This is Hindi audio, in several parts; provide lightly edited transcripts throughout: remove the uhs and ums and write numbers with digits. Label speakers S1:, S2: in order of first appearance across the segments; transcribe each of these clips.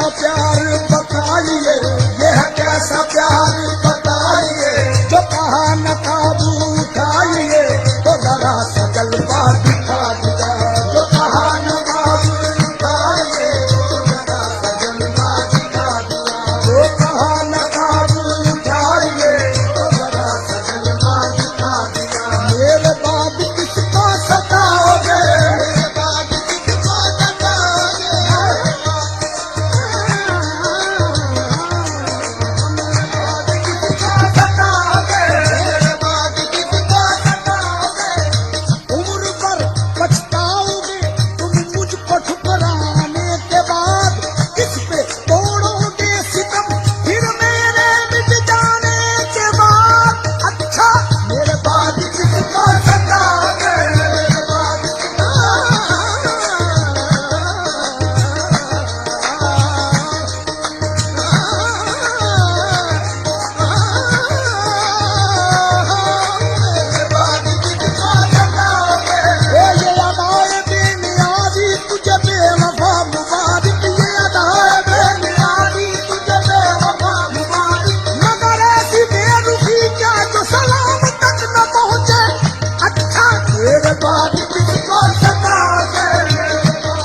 S1: कैसा प्यार बताइए, यह कैसा प्यार बताइए, जो कहा न काबू उठाइए तो जरा सा जलवा दिखा दिया, जो कहा न काबू उठाइए तो जरा सा जलवा दिखा दिया, जो कहा न काबू उठाइए तो जरा सा जलवा दिखा दिया। मेरे बाद किसको सताओगे, मेरे बाद किसको सताओगे, उम्र पर पछताओगे तुम मुझको ठुकराने के बाद, किस पे तोड़ोगे सितम फिर मेरे मिट जाने के बाद। अच्छा मेरे बाद किसको सताओगे, मेरे बाद ये अदाए बेनियाजी तुझे बेवफा मुबारक, ये अदाए बेनियाजी तुझे बेवफा मुबारक, मगर ऐसी बेरुखी क्या जो सलाम तक न पहुंचे। अच्छा मेरे बाद किसको सताओगे, मेरे बाद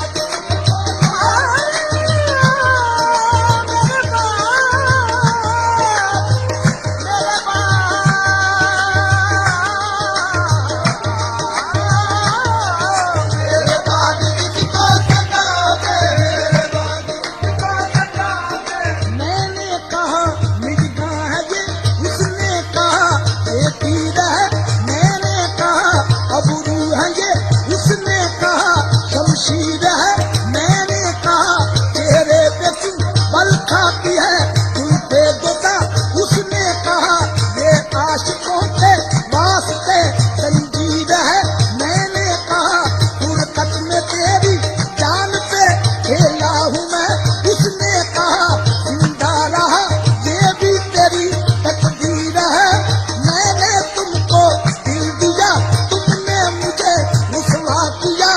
S1: मेरे बाद किसको सताओगे, मेरे बाद किसको सताओगे। मैंने कहा मिर्जा है ये, उसने कहा ये पीर है, मैंने कहा अबरू है ये, उसने कहा शमशीर है, मैंने कहा तेरे पे तू बल खाती है दिल पे दोता, उसने कहा ये आशिकों के वास्ते जंजीर है, मैंने कहा फुर्सत में तेरी जान पे खेला हूँ मैं, उसने कहा जिंदा रहा ये भी तेरी तकदीर है, मैंने तुमको दिल दिया तुमने मुझे रुसवा किया,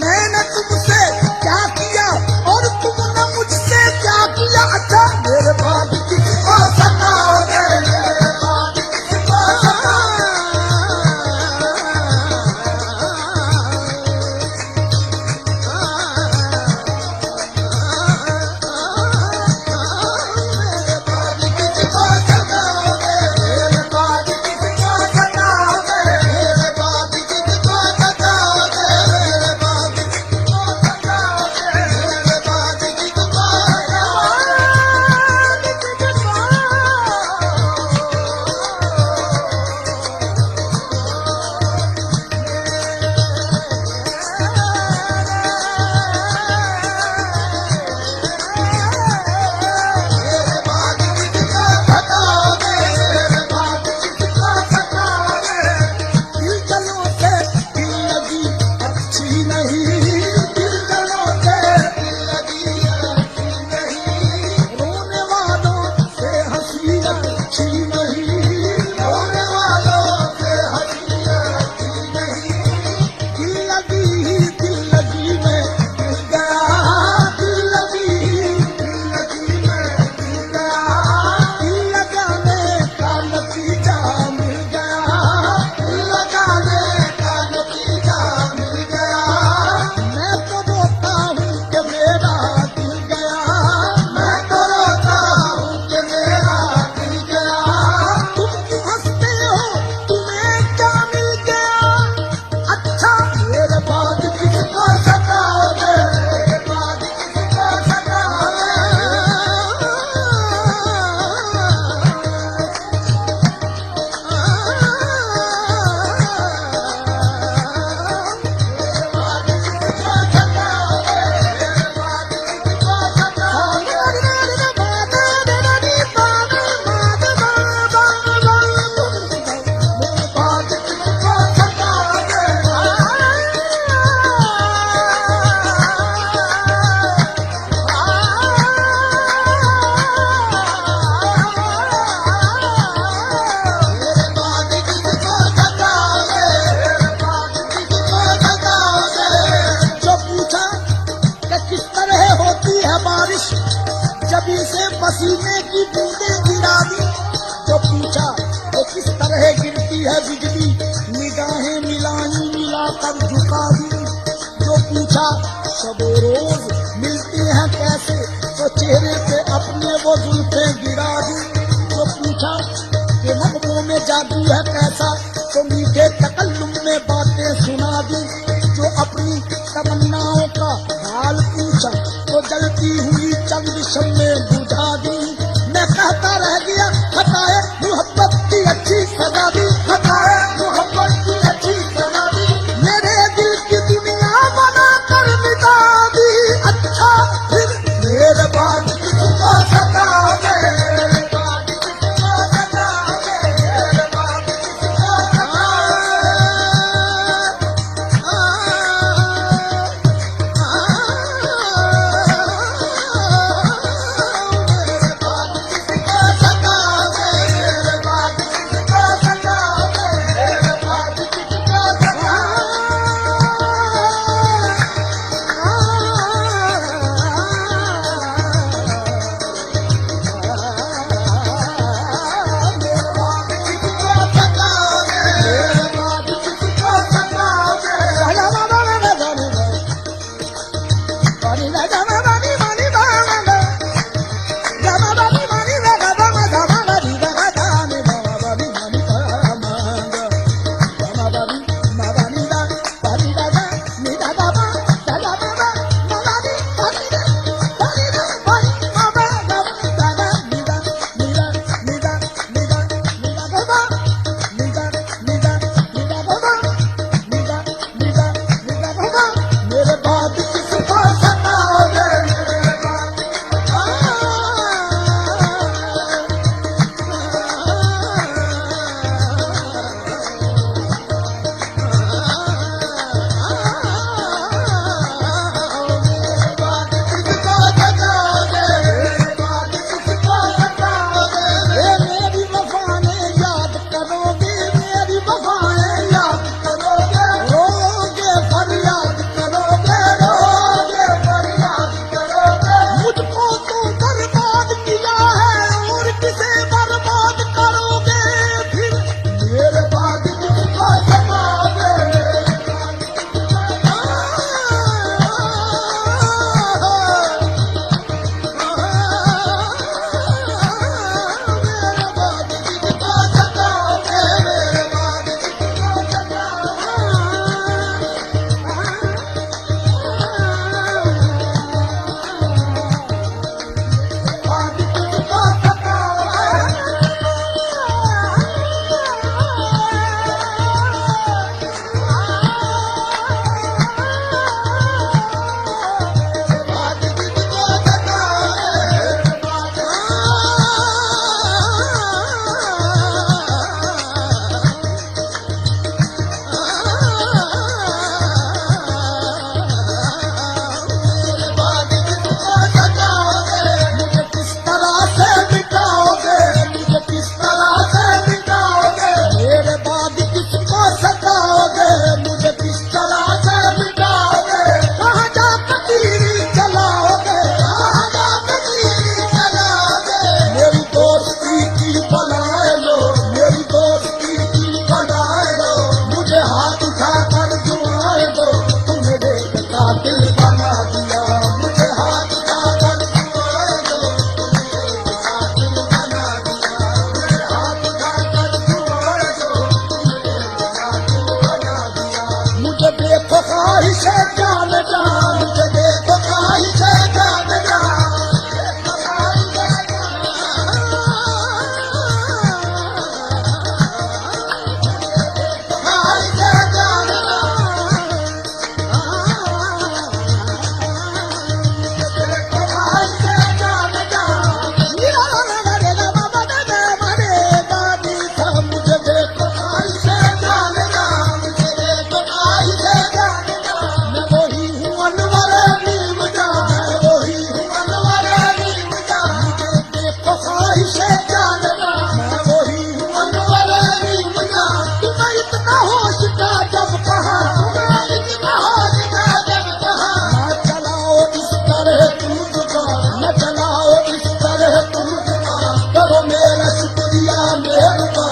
S1: मैंने तुमसे क्या किया और तुमने मुझसे क्या किया। अच्छा मेरे बाद किसको सताओगे, मेरे बाद किसको सताओगे, होती है बारिश जबी से पसीने की बूंदें गिरा दी। जो पूछा वो किस तरह गिरती है बिजली, निगाहें मिलाई मिलाकर झुका दी। जो पूछा शबो रोज मिलती हैं कैसे, तो चेहरे पे अपने वो जुल्फें गिरा दी। जो पूछा कि नगमों में जादू है कैसा, तो मीठे तकल्लुम में बातें सुना दी। जो अपनी तमन्नाओं का हाल पूछा, तो जलती हुई चंद शम्में